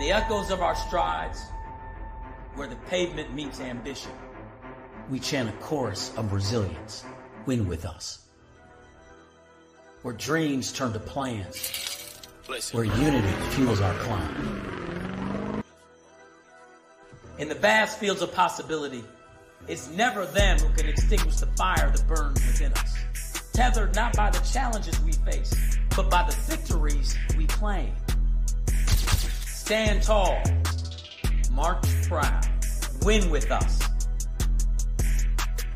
the echoes of our strides, where the pavement meets ambition, we chant a chorus of resilience. Win with us. Where dreams turn to plans, where unity fuels our climb. In the vast fields of possibility, it's never them who can extinguish the fire that burns within us. Tethered not by the challenges we face, but by the victories we claim. Stand tall, march proud, win with us.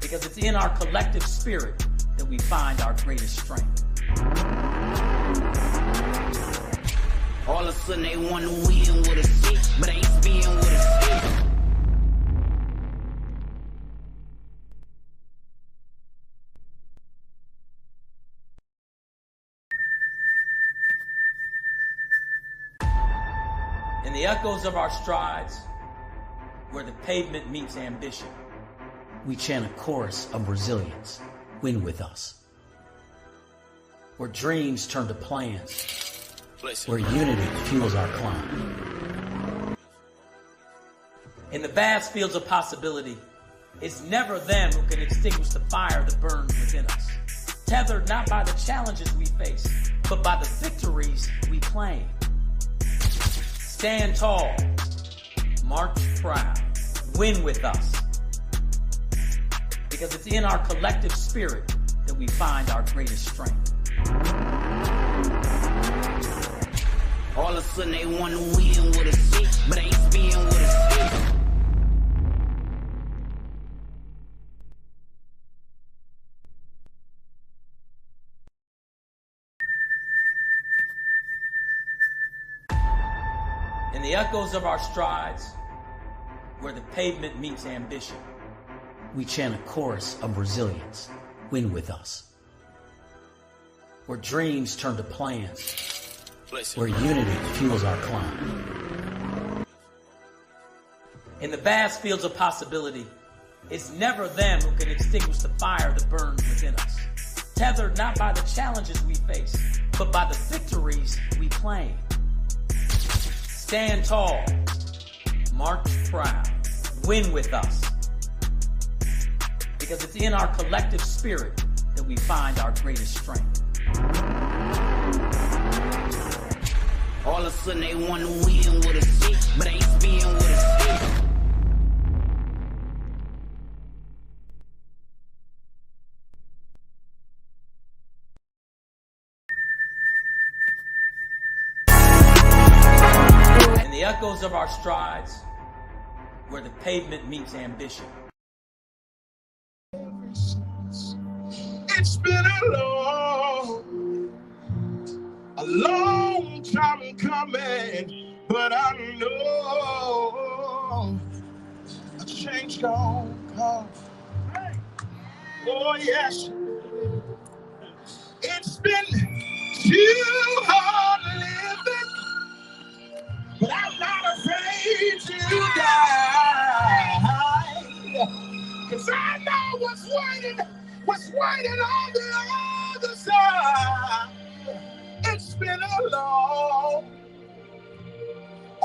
Because it's in our collective spirit that we find our greatest strength. All of a sudden they want to win with a stick, but ain't spin with a stick. In the echoes of our strides, where the pavement meets ambition, we chant a chorus of resilience. Win with us. Where dreams turn to plans, where unity fuels our climb. In the vast fields of possibility, it's never them who can extinguish the fire that burns within us. Tethered not by the challenges we face, but by the victories we claim. Stand tall, march proud, win with us. Because it's in our collective spirit that we find our greatest strength. All of a sudden they want to win with a stick, but ain't spin with a stick. In the echoes of our strides, where the pavement meets ambition, we chant a chorus of resilience. Win with us. Where dreams turn to plans, where unity fuels our climb. In the vast fields of possibility, it's never them who can extinguish the fire that burns within us. Tethered not by the challenges we face, but by the victories we claim. Stand tall, march proud, win with us. Because it's in our collective spirit that we find our greatest strength. All of a sudden they want to win with a stick, but ain't spin with a stick. In the echoes of our strides, where the pavement meets ambition. It's been a long time coming, but I know a change gonna come. Oh yes, it's been too hard living, but I'm not afraid to die, 'cause I know what's waiting on the other side. It's been a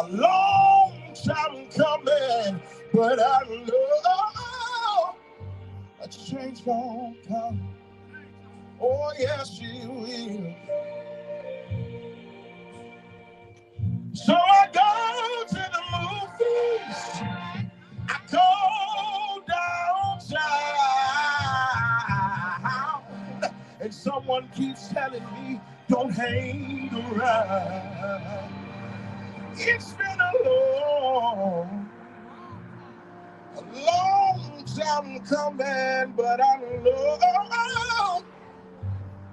long time coming, but I know a change gonna come. Oh yes, it will. So I go to the movies, I go downtown, and someone keeps telling me, don't hang around. It's been a long time coming, but I know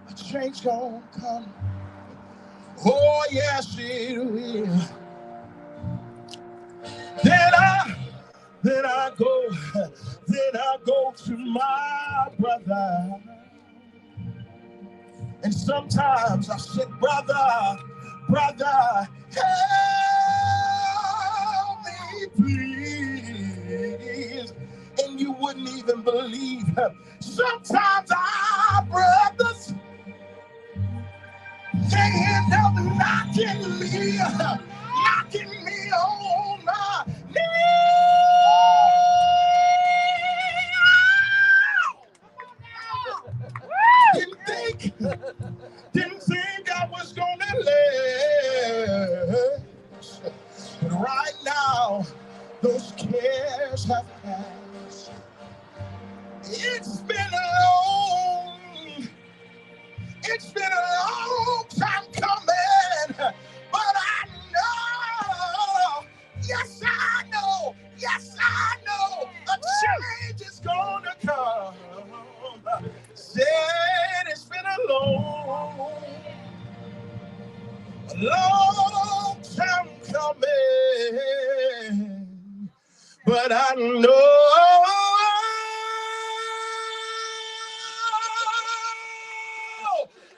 a change gonna come. Oh yes, it will. Then I go to my brother. And sometimes I said, brother, help me, please. And you wouldn't even believe. Sometimes our brothers, they end up knocking me knocking me on my knees. Didn't think I was gonna last. But right now, those cares have passed. It's been a long time coming, but I know, yes I know, a change is gonna come. Said it's been a long time coming, but I know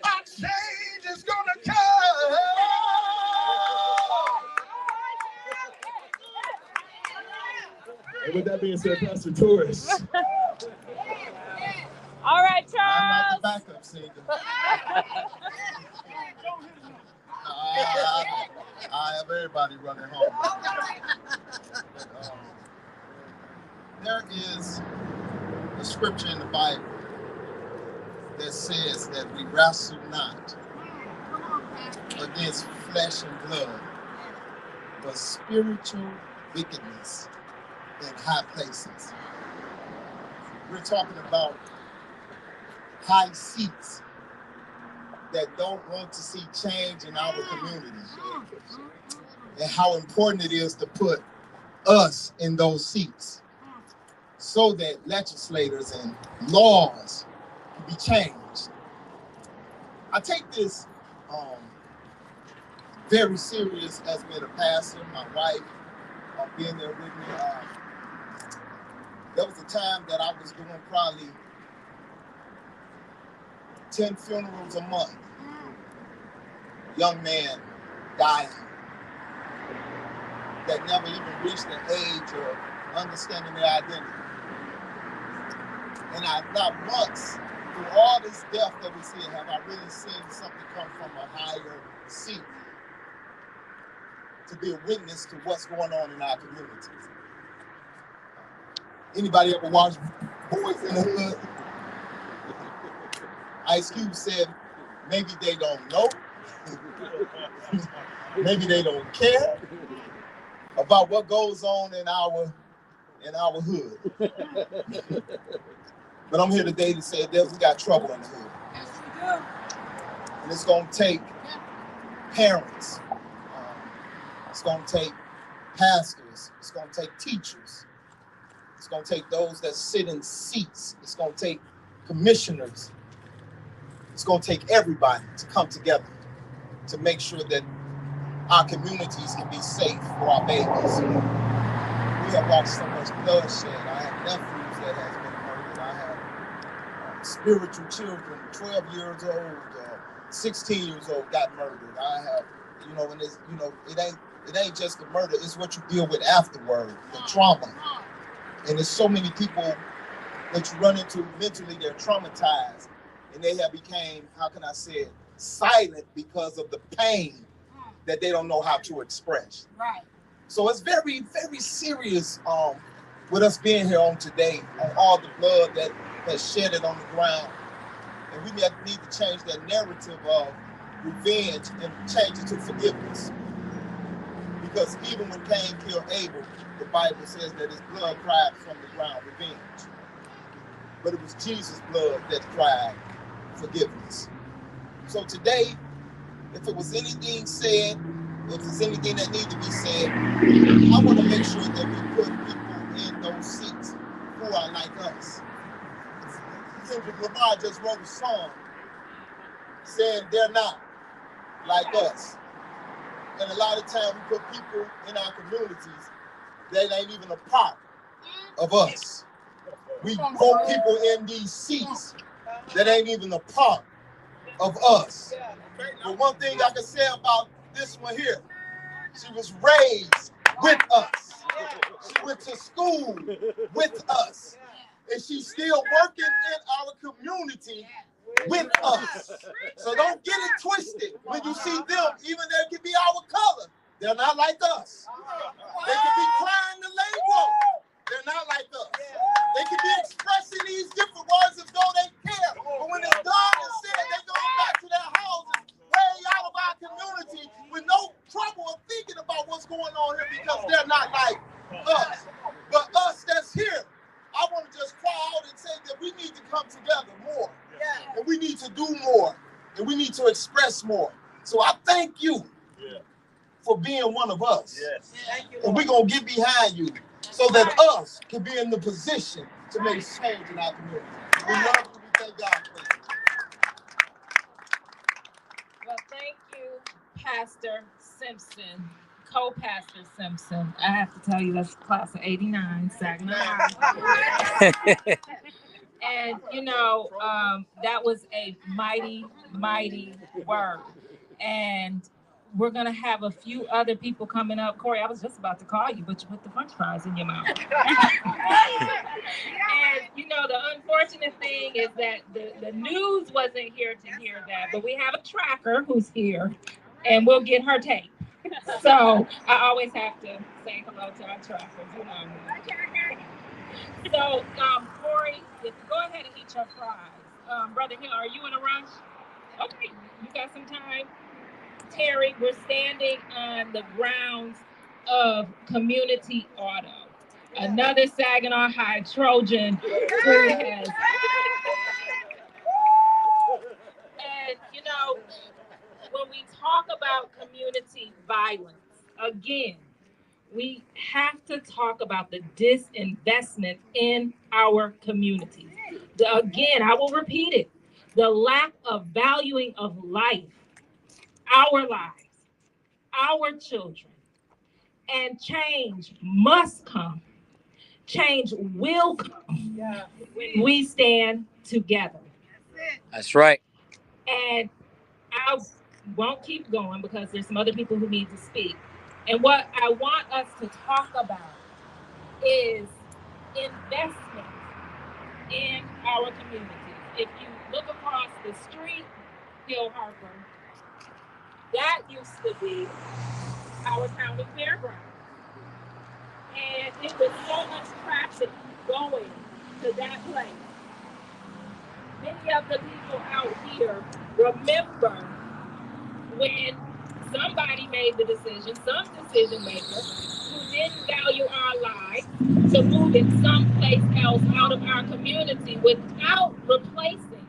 a change is gonna come. And with that being said, Pastor Torres. All right, Charles. I'm not the backup singer. I have everybody running home. But, there is a scripture in the Bible that says that we wrestle not against flesh and blood, but spiritual wickedness in high places. We're talking about high seats that don't want to see change in our community, and how important it is to put us in those seats so that legislators and laws can be changed. I take this very serious as being a pastor. My wife being there with me. There was a time that I was doing probably 10 funerals a month. Young man dying that never even reached the age of understanding their identity. And I not once, through all this death that we see, have I really seen something come from a higher seat to be a witness to what's going on in our communities. Anybody ever watch Boys in the Hood? Ice Cube said, maybe they don't know, maybe they don't care about what goes on in our hood. But I'm here today to say that we got trouble in the hood. Yes, we do. And it's going to take parents. It's going to take pastors. It's going to take teachers. It's going to take those that sit in seats. It's going to take commissioners. It's going to take everybody to come together to make sure that our communities can be safe for our babies. We have watched so much bloodshed. I have nephews that has been murdered. I have spiritual children, 12 years old, 16 years old got murdered. I have, and it's, it ain't just the murder, it's what you deal with afterward, the trauma. And there's so many people that you run into mentally, they're traumatized, and they have became, how can I say it, silent because of the pain that they don't know how to express. Right. So it's very, very serious with us being here on today, on all the blood that has shedded on the ground. And we need to change that narrative of revenge and change it to forgiveness. Because even when Cain killed Abel, the Bible says that his blood cried from the ground, revenge. But it was Jesus' blood that cried forgiveness. So today, if it was anything said, if there's anything that needs to be said, I want to make sure that we put people in those seats who are like us. Kendrick Lamar just wrote a song saying they're not like us. And a lot of times we put people in our communities that ain't even a part of us. We put people in these seats that ain't even a part of us. But one thing I can say about this one here, she was raised with us. She went to school with us. And she's still working in our community with us. So don't get it twisted when you see them, even though it can be our color. They're not like us. They can be crying the label. They're not like us. They can be expressing these different words as though they care. But when it's done and said, they go back to their houses, way out of our community, with no trouble of thinking about what's going on here because they're not like us. But us that's here, I want to just cry out and say that we need to come together more. And we need to do more. And we need to express more. So I thank you for being one of us. Yes. Thank you, and we're going to get behind you so that us can be in the position to make change in our community. We love you. We thank God for you. Well, thank you, Pastor Simpson, co-pastor Simpson. I have to tell you, that's class of 89, Saginaw. And, you know, that was a mighty, mighty word. And we're going to have a few other people coming up. Corey, I was just about to call you, but you put the french fries in your mouth. And, you know, the unfortunate thing is that the news wasn't here to hear that, but we have a tracker who's here, and we'll get her tape. So I always have to say hello to our trackers. You know. So, Corey, go ahead and eat your fries. Brother Hill, are you in a rush? Okay, you got some time? Terry, we're standing on the grounds of Community Auto, another Saginaw High Trojan who has. And, you know, when we talk about community violence, again, we have to talk about the disinvestment in our communities. Again, I will repeat it. The lack of valuing of life, our lives, our children, and change must come. Change will come when we stand together. That's right. And I won't keep going because there's some other people who need to speak. And what I want us to talk about is investment in our communities. If you look across the street, Hill Harper, that used to be our county fairground. And it was so much traffic going to that place. Many of the people out here remember when somebody made the decision, some decision maker who didn't value our lives, to move it someplace else out of our community without replacing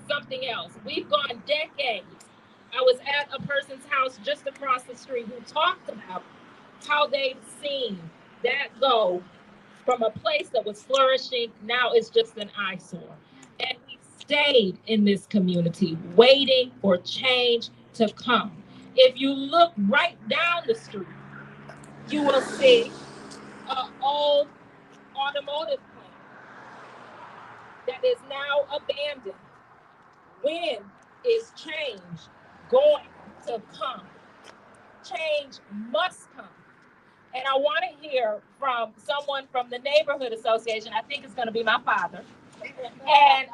something else. We've gone decades. I was at a person's house just across the street who talked about how they've seen that go from a place that was flourishing, now it's just an eyesore. And we've stayed in this community waiting for change to come. If you look right down the street, you will see an old automotive plant that is now abandoned. When is change going to come? Change must come. And I want to hear from someone from the neighborhood association. I think it's going to be my father. And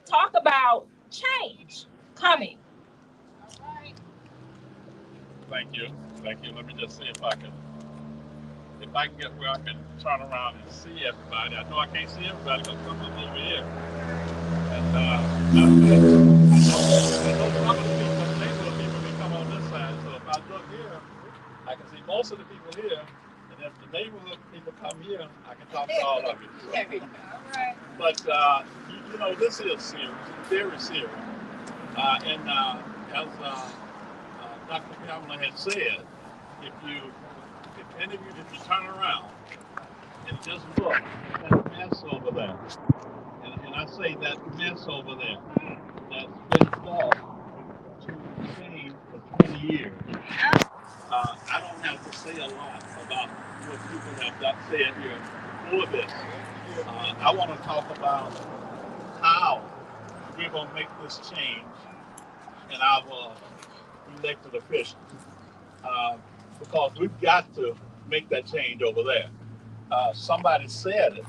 talk about change coming. Thank you. Thank you. Let me just see if I can get where I can turn around and see everybody. I know I can't see everybody because someone's over here. And I know some of the people, the neighborhood people can come on this side. So if I look here, I can see most of the people here. And if the neighborhood people come here, I can talk to all of you. So. But, you know, this is serious, very serious. And as Dr. Pamela had said, if any of you, if you turn around and just look at the mess over there, and I say that mess over there, that's been done to change for 20 years. I don't have to say a lot about what people have said here before this. I want to talk about how we're going to make this change in our elected officials. Because we've got to make that change over there. Somebody said it.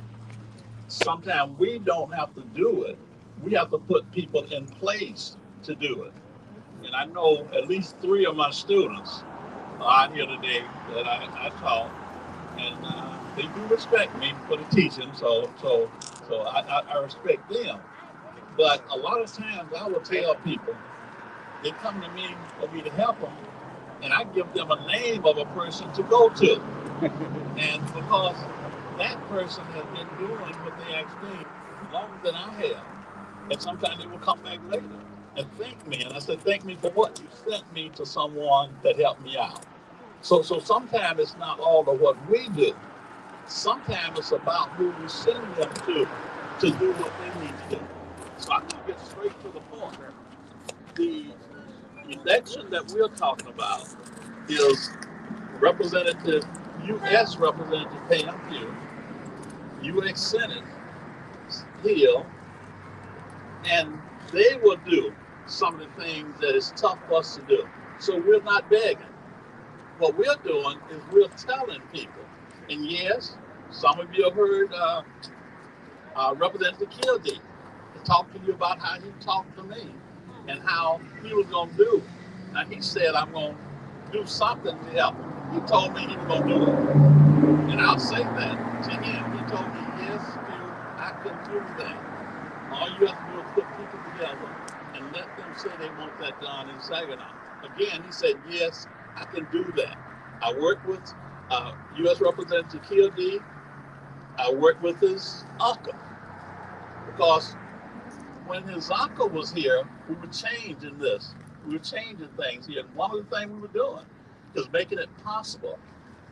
Sometimes we don't have to do it. We have to put people in place to do it. And I know at least 3 of my students out here today that I taught, and they do respect me for the teaching. So I respect them. But a lot of times I will tell people, they come to me for me to help them, and I give them a name of a person to go to. And because that person has been doing what they asked me longer than I have, and sometimes they will come back later and thank me. And I said, thank me for what? You sent me to someone that helped me out. So sometimes it's not all of what we do. Sometimes it's about who we send them to do what they need to do. So I can get straight to the point. The election that we're talking about is Representative, U.S. Representative Pam Pugh, U.S. Senate Hill, and they will do some of the things that is tough for us to do. So we're not begging. What we're doing is we're telling people. And yes, some of you have heard Representative Kildee talk to you about how he talked to me and how he was going to do. And he said, I'm going to do something to help him. He told me he was going to do it. And I'll say that to him. He told me, yes, Stu, I can do that. All you have to do is put people together and let them say they want that done in Saginaw. Again, he said, yes, I can do that. I worked with U.S. Representative Kildee. I worked with his uncle because when his uncle was here, we were changing this. We were changing things here. And one of the things we were doing is making it possible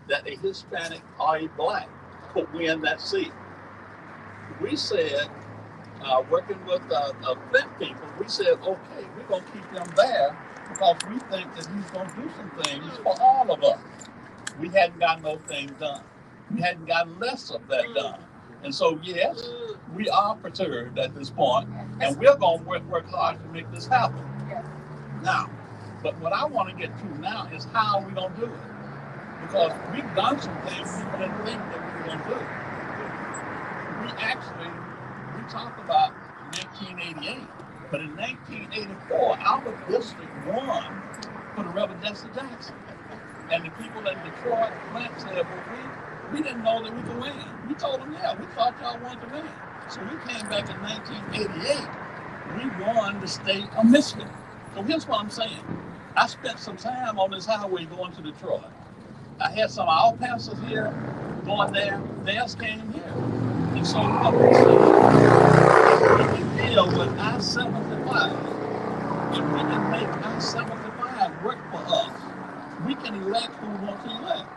that a Hispanic or a black could win that seat. We said, working with Flint people, we said, okay, we're going to keep him there because we think that he's going to do some things for all of us. We hadn't gotten those things done. We hadn't gotten less of that done. And so, yes, we are perturbed at this point, and we're going to work hard to make this happen. Now, but what I want to get to now is how are we going to do it? Because we've done some things people didn't think that we were going to do. We talked about 1988, but in 1984, our district won for the Reverend Jesse Jackson. And the people in Detroit, Flint said, well, we didn't know that we could win. We told them, yeah, we thought y'all wanted to win. So we came back in 1988. We won the state of Michigan. So here's what I'm saying. I spent some time on this highway going to Detroit. I had some of our pastors here going there. Theirs came here. And so what we said, we can deal with I-75. If we can make I-75 work for us, we can elect who we want to elect.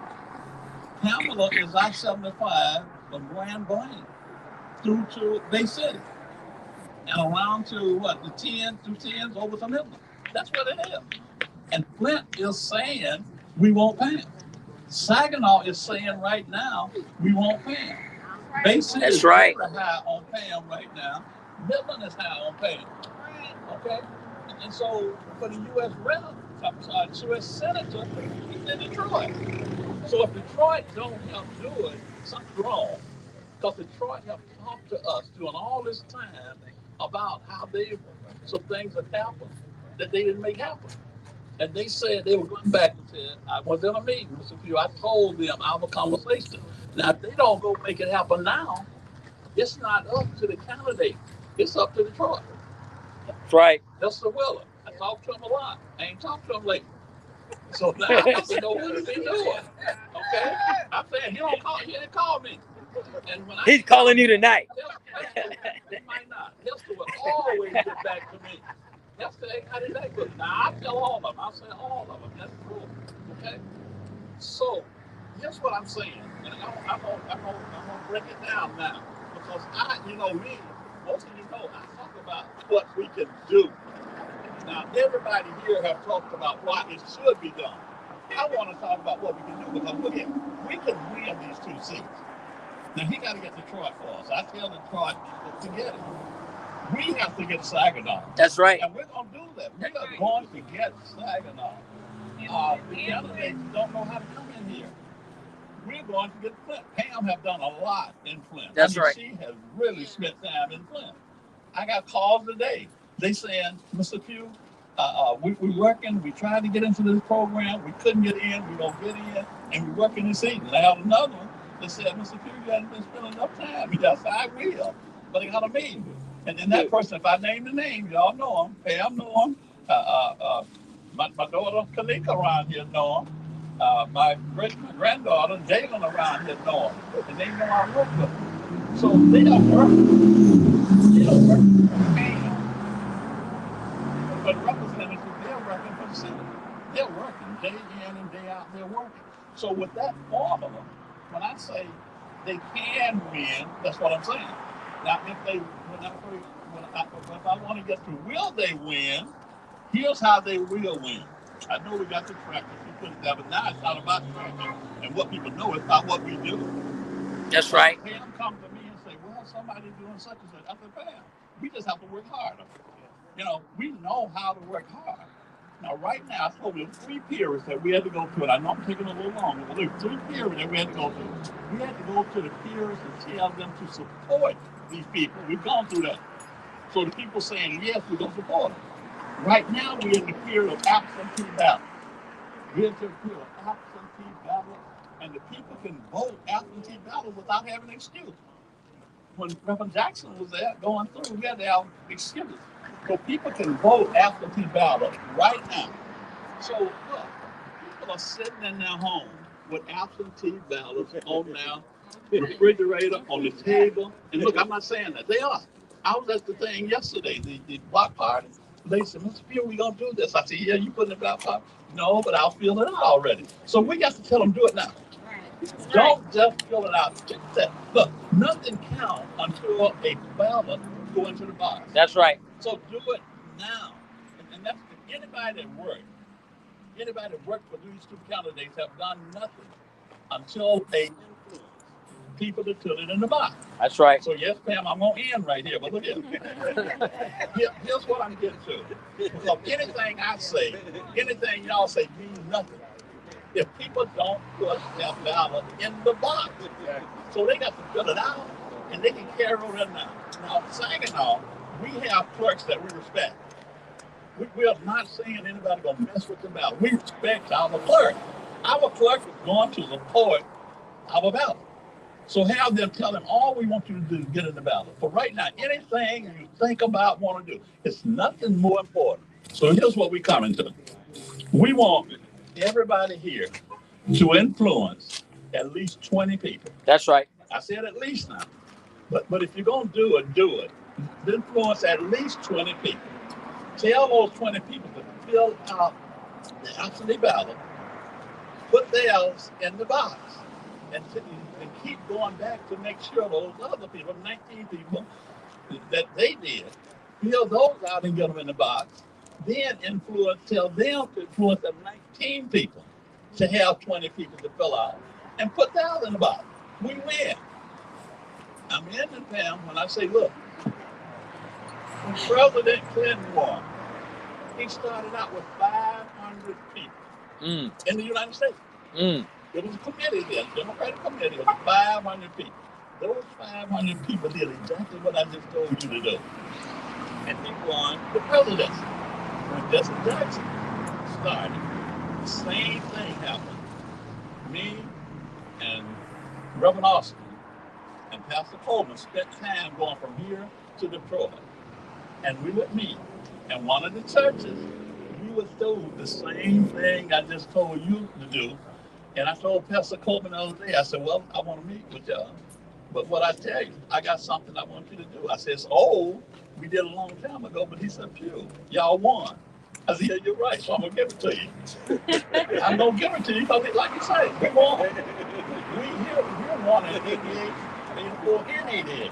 Pamela is I-75 from Grand Blanc through to Bay City. And around to what, the 10s over to Midland. That's what it is. And Flint is saying we won't Pam. Saginaw is saying right now we won't Pam. Bay City is very high on Pam right now. Midland is high on Pam. Okay? And so for the U.S. Rep, U.S. Senator, he's in Detroit. So if Detroit don't help do it, something's wrong. Because Detroit have talked to us during all this time about how some things have happened that they didn't make happen. And they said they were going back and said, I was in a meeting, Mr. Pugh. I told them our conversation. Now, if they don't go make it happen now, it's not up to the candidate. It's up to Detroit. That's right. Mr. Willer. I talked to him a lot. I ain't talked to him lately. So now I have to know what he's doing. Okay? I'm saying he didn't call me. And when He's calling you tonight. He might not. Hester will always get back to me. Hester ain't got it that good. Now I tell all of them. I say all of them. That's true. Okay? So here's what I'm saying. And I'm gonna break it down now. Because me, most of you know, I talk about what we can do. Now, everybody here have talked about why it should be done. I want to talk about what we can do because look at, we can win these 2 seats. Now, he got to get Detroit for us. I tell Detroit to get it. We have to get Saginaw. That's right. And we're going to do that. We are going to get Saginaw. The candidates don't know how to come in here. We're going to get Flint. Pam have done a lot in Flint. That's right. She has really spent time in Flint. I got calls today. They saying, Mr. Pugh, We working. We tried to get into this program. We couldn't get in. We don't get in, and we working this evening. I have another one that said, Mr. Pugh, you haven't been spending enough time. He said, I will, but I got a meeting. And then that person, if I name the name, y'all know him. Pam know him. My daughter Kalika around here know him. My granddaughter Jalen around here know him, and they know I work with them. So they are working. They are working. But representatives, they're working for the city. They're working day in and day out. They're working. So with that formula, when I say they can win, that's what I'm saying. Now, if I want to get to will they win, here's how they will win. I know we got the practice, we put it down, but now it's not about practice and what people know. It's about what we do. That's right. Pam comes to me and say, well, somebody's doing such and such. I said, Pam, we just have to work harder. You know, we know how to work hard. Now, right now, I told you 3 periods that we had to go through, and I know I'm taking a little longer, but there were 3 periods that we had to go through. We had to go to the peers and tell them to support these people. We've gone through that. So the people saying, yes, we're going to support them. Right now, we're in the period of absentee ballot. We're in the period of absentee ballot, and the people can vote absentee ballot without having an excuse. When Reverend Jackson was there going through, we had to have excuses. So people can vote absentee ballot right now. So look, people are sitting in their home with absentee ballots on their refrigerator, on the table. And look, I'm not saying that. They are. I was at the thing yesterday, the block party. They said, Mr. Pugh, we gonna do this. I said, yeah, you putting it block party? No, but I'll fill it out already. So we got to tell them do it now. Don't just fill it out. Just that. Look, nothing counts until a ballot go into the box. That's right. So do it now. And that's anybody that worked for these 2 candidates have done nothing until they influence people to put it in the box. That's right. So yes, Pam, I'm gonna end right here, but look at here's what I'm getting to. So anything I say, anything y'all say means nothing if people don't put their ballot in the box. So they got to fill it out, and they can carry it now. Now, Saginaw, we have clerks that we respect. We are not saying anybody gonna mess with the ballot. We respect our clerk. Our clerk is going to support our ballot. So have them tell them all we want you to do is get in the ballot. For right now, anything you think about want to do, it's nothing more important. So here's what we coming to. We want everybody here to influence at least 20 people. That's right. I said at least now. But if you're gonna do it. Influence at least 20 people. Tell those 20 people to fill out the absentee ballot, put theirs in the box, and keep going back to make sure those other people, 19 people, that they did, fill those out and get them in the box. Then tell them to influence the 19 people to have 20 people to fill out and put theirs in the box. We win. I'm ending, Pam, when I say, look, when President Clinton won, he started out with 500 people in the United States. There was a committee there, a Democratic committee of 500 people. Those 500 people did exactly what I just told you to do. And he won the presidency. When Jesse Jackson started, the same thing happened. Me and Reverend Austin and Pastor Coleman spent time going from here to Detroit. And we would meet. And one of the churches, we would do the same thing I just told you to do. And I told Pastor Coleman the other day, I said, well, I want to meet with y'all. But what I tell you, I got something I want you to do. I said, it's old. We did a long time ago, but he said, Pugh, y'all won. I said, yeah, you're right, so I'm going to give it to you. I'm going to give it to you because, like you say, we won. We won in 88, 84, and 88.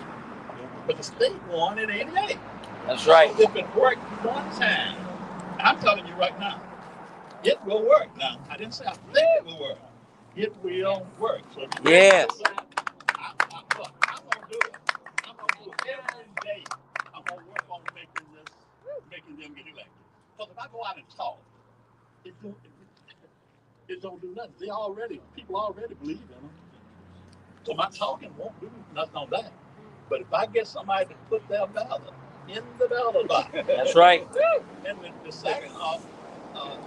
But the state won in 88. That's right. So if it worked one time, I'm telling you right now, it will work. Now, I didn't say I think it will work. It will work. So yes. I'm going to do it. I'm going to do it every day. I'm going to work on making them get elected. Because if I go out and talk, it don't do nothing. People already believe in them. So my talking won't do nothing on that. But if I get somebody to put their ballot in the ballot box. That's right. And the Saginaw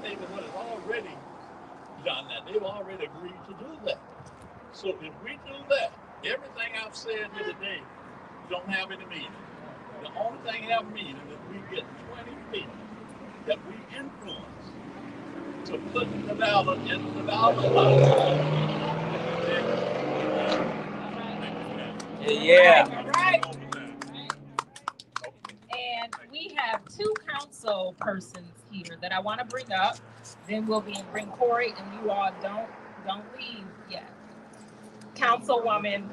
neighborhood has already done that. They've already agreed to do that. So if we do that, everything I've said here today, we don't have any meaning. The only thing have meaning is we get 20 people that we influence to put the ballot in the ballot box. Yeah. Right. And we have two council persons here that I want to bring up. Then we'll bring Corey, and you all don't leave yet. Councilwoman